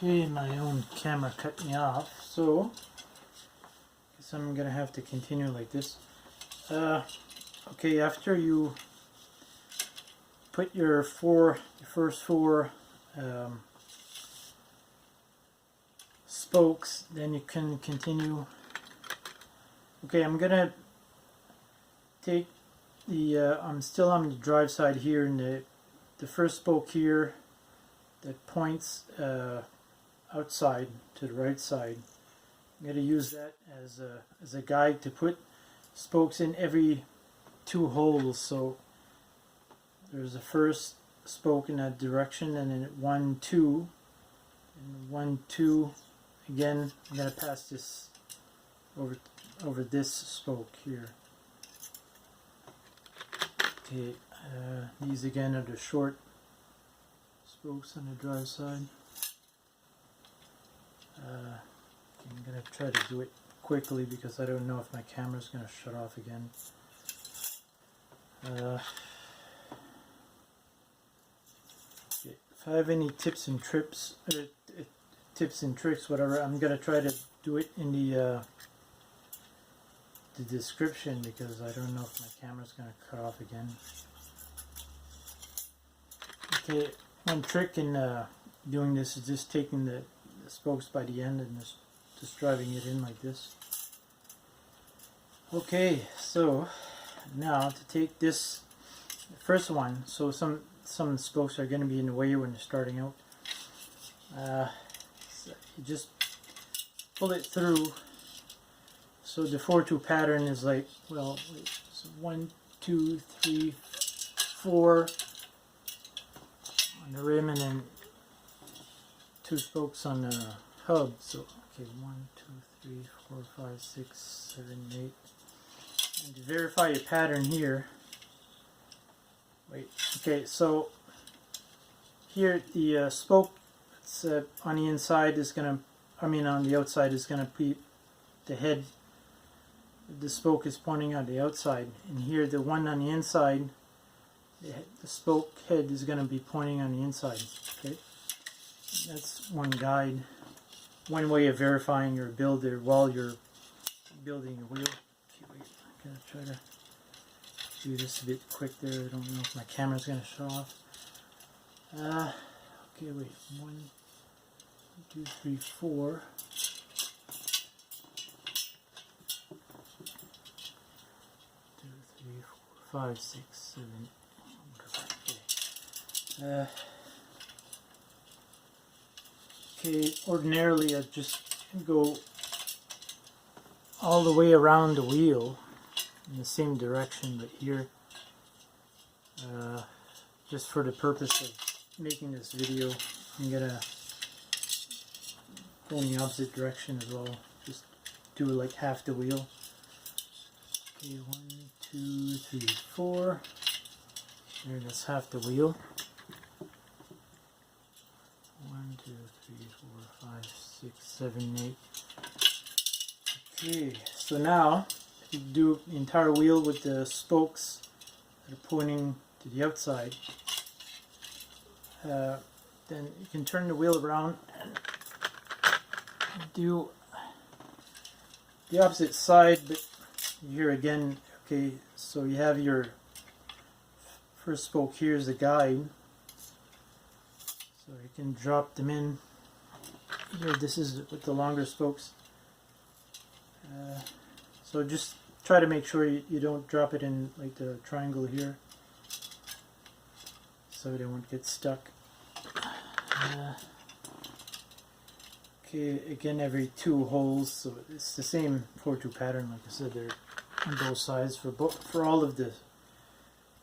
Okay, my own camera cut me off, so guess I'm gonna have to continue like this. Okay, after you put your first four spokes, then you can continue. Okay, I'm gonna take the I'm still on the drive side here, and the first spoke here that points outside to the right side. I'm going to use that as a guide to put spokes in every two holes. So there's the first spoke in that direction, and then 1, 2, and 1, 2. Again, I'm going to pass this over this spoke here. Okay, these again are the short spokes on the drive side. I'm going to try to do it quickly because I don't know if my camera's going to shut off again. Okay. If I have any tips and tricks, whatever, I'm going to try to do it in the description because I don't know if my camera's going to cut off again. Okay, one trick in doing this is just taking the spokes by the end and just driving it in like this. Okay, so now to take this first one, so some spokes are going to be in the way when you're starting out. So you just pull it through. So the 4-2 pattern is like, well, so 1, 2, 3, 4 on the rim, and then 2 spokes on the hub. So okay, 1, 2, 3, 4, 5, 6, 7, 8. And to verify your pattern here, okay, so here the spoke that's on the inside is gonna, on the outside is gonna be the head. The spoke is pointing on the outside, and here the one on the inside, the spoke head is going to be pointing on the inside. Okay, that's one guide, one way of verifying your builder while you're building your wheel. Okay, wait, I'm gonna try to do this a bit quick there. I don't know if my camera's going to shut off. Okay, wait, 1, 2, 3, 4. 5, 6, 7, whatever. Okay, ordinarily I just go all the way around the wheel in the same direction, but here, just for the purpose of making this video, I'm gonna go in the opposite direction as well. Just do like half the wheel. Okay, 1, 2, 3, 4. There, that's half the wheel. 1, 2, 3, 4, 5, 6, 7, 8. Okay, so now if you do the entire wheel with the spokes that are pointing to the outside, then you can turn the wheel around and do the opposite side, but here again. Okay, so you have your first spoke here as a guide, so you can drop them in here. This is with the longer spokes, so just try to make sure you don't drop it in like the triangle here, so they won't get stuck. Okay, again, every 2 holes, so it's the same 4-2 pattern. Like I said, they're on both sides for all of the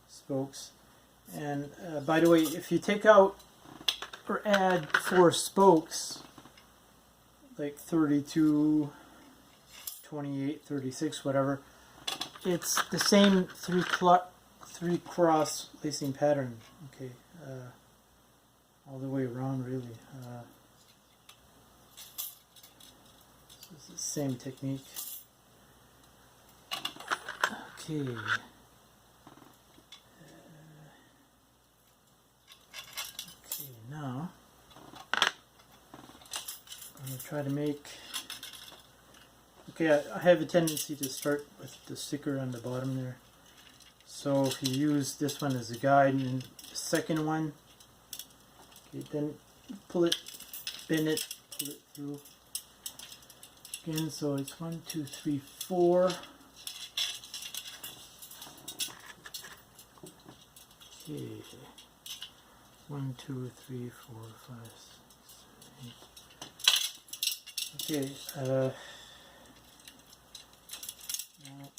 spokes. And by the way, if you take out or add 4 spokes, like 32, 28, 36, whatever, it's the same 3 cross lacing pattern. Okay, all the way around, really. So it's the same technique. Okay. Okay, now I'm going to try to make... Okay, I have a tendency to start with the sticker on the bottom there. So if you use this one as a guide, and the second one, okay, then pull it, bend it, pull it through. Again, so it's 1, 2, 3, 4. Okay. 1, 2, 3, 4, 5, 6, 7, 8. Okay. Now,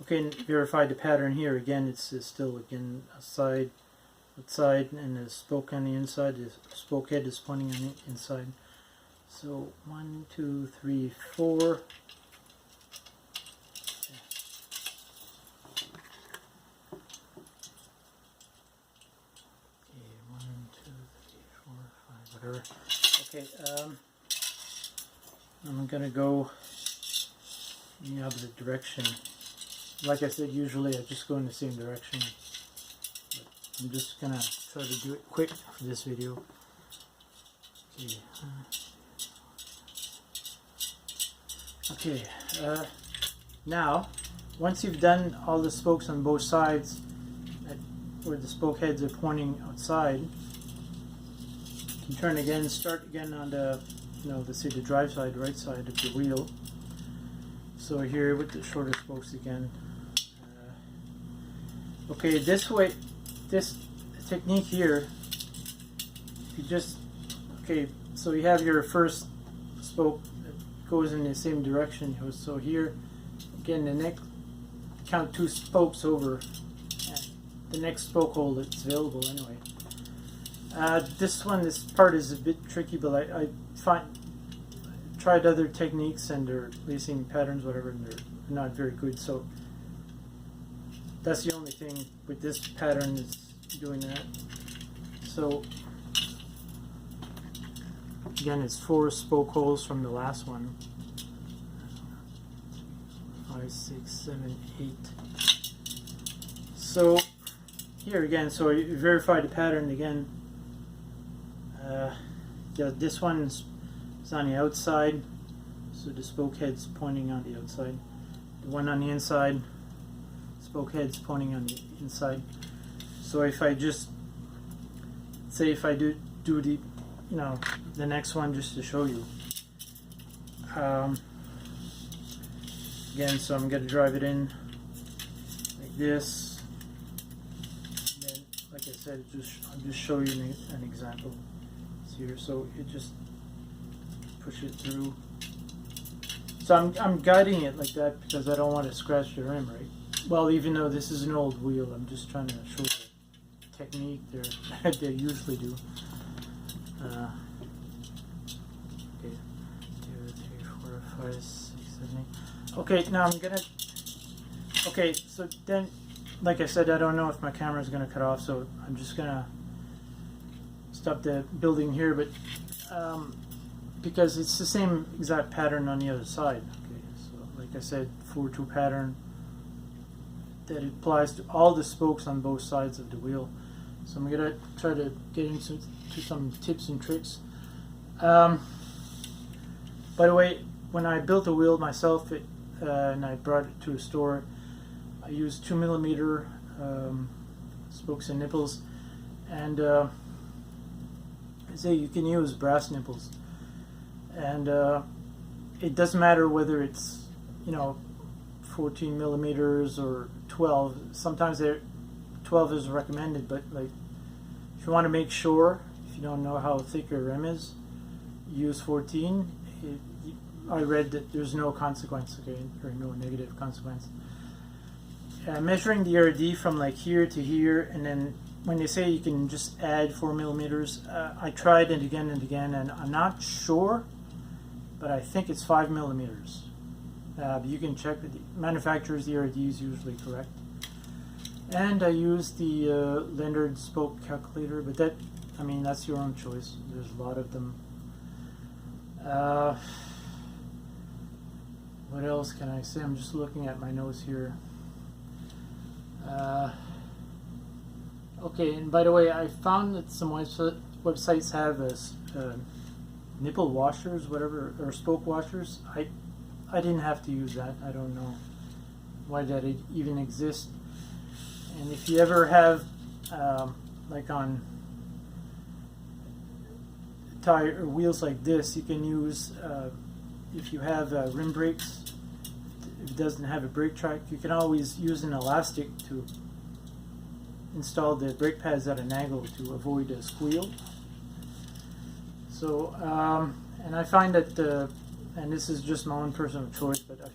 okay, and verify the pattern here. Again, it's still again outside, and the spoke on the inside. The spoke head is pointing on the inside. So 1, 2, 3, 4. Whatever. Okay, I'm gonna go in the opposite direction. Like I said, usually I just go in the same direction, but I'm just gonna try to do it quick for this video. Okay, now once you've done all the spokes on both sides, where the spoke heads are pointing outside, you turn again, start again on the, let's say the drive side, right side of the wheel. So here with the shorter spokes again. Okay, this way, this technique here, you just, okay, so you have your first spoke that goes in the same direction. So here, again, the next, count 2 spokes over, and the next spoke hole that's available anyway. This part is a bit tricky, but I tried other techniques and their lacing patterns, whatever, and they're not very good. So that's the only thing with this pattern is doing that. So again, it's 4 spoke holes from the last one. 5, 6, 7, 8. So here again, so you verify the pattern again. Yeah, this one is on the outside, so the spoke head's pointing on the outside. The one on the inside, spoke head's pointing on the inside. So if I just say if I do the the next one just to show you. Again, so I'm going to drive it in like this. And then, like I said, I'll just show you an example. Here, so it just push it through. So I'm guiding it like that because I don't want to scratch the rim, right? Well, even though this is an old wheel, I'm just trying to show the technique they usually do. Okay, 2, 3, 4, 5, 6, 7, 8. Okay, now I'm gonna. Okay, so then, like I said, I don't know if my camera is gonna cut off, so I'm just gonna stop the building here, but because it's the same exact pattern on the other side. Okay, so like I said, 4-2 pattern that applies to all the spokes on both sides of the wheel. So I'm gonna try to get into some tips and tricks. By the way, when I built the wheel myself and I brought it to a store, I used 2mm spokes and nipples, and say you can use brass nipples, and it doesn't matter whether it's 14mm or 12. Sometimes 12 is recommended, but like if you want to make sure, if you don't know how thick your rim is, use 14. I read that there's no consequence, okay, or no negative consequence. Measuring the RD from like here to here, and then when they say you can just add 4mm, I tried it again and again, and I'm not sure, but I think it's 5mm. You can check with the manufacturers, the RD is usually correct. And I used the Leonard spoke calculator, but that's your own choice. There's a lot of them. What else can I say? I'm just looking at my notes here. Okay, and by the way, I found that some websites have nipple washers, whatever, or spoke washers. I didn't have to use that. I don't know why that even exists. And if you ever have, like on tire or wheels like this, you can use, if you have rim brakes, if it doesn't have a brake track, you can always use an elastic to install the brake pads at an angle to avoid a squeal. So, and I find that, and this is just my own personal choice, but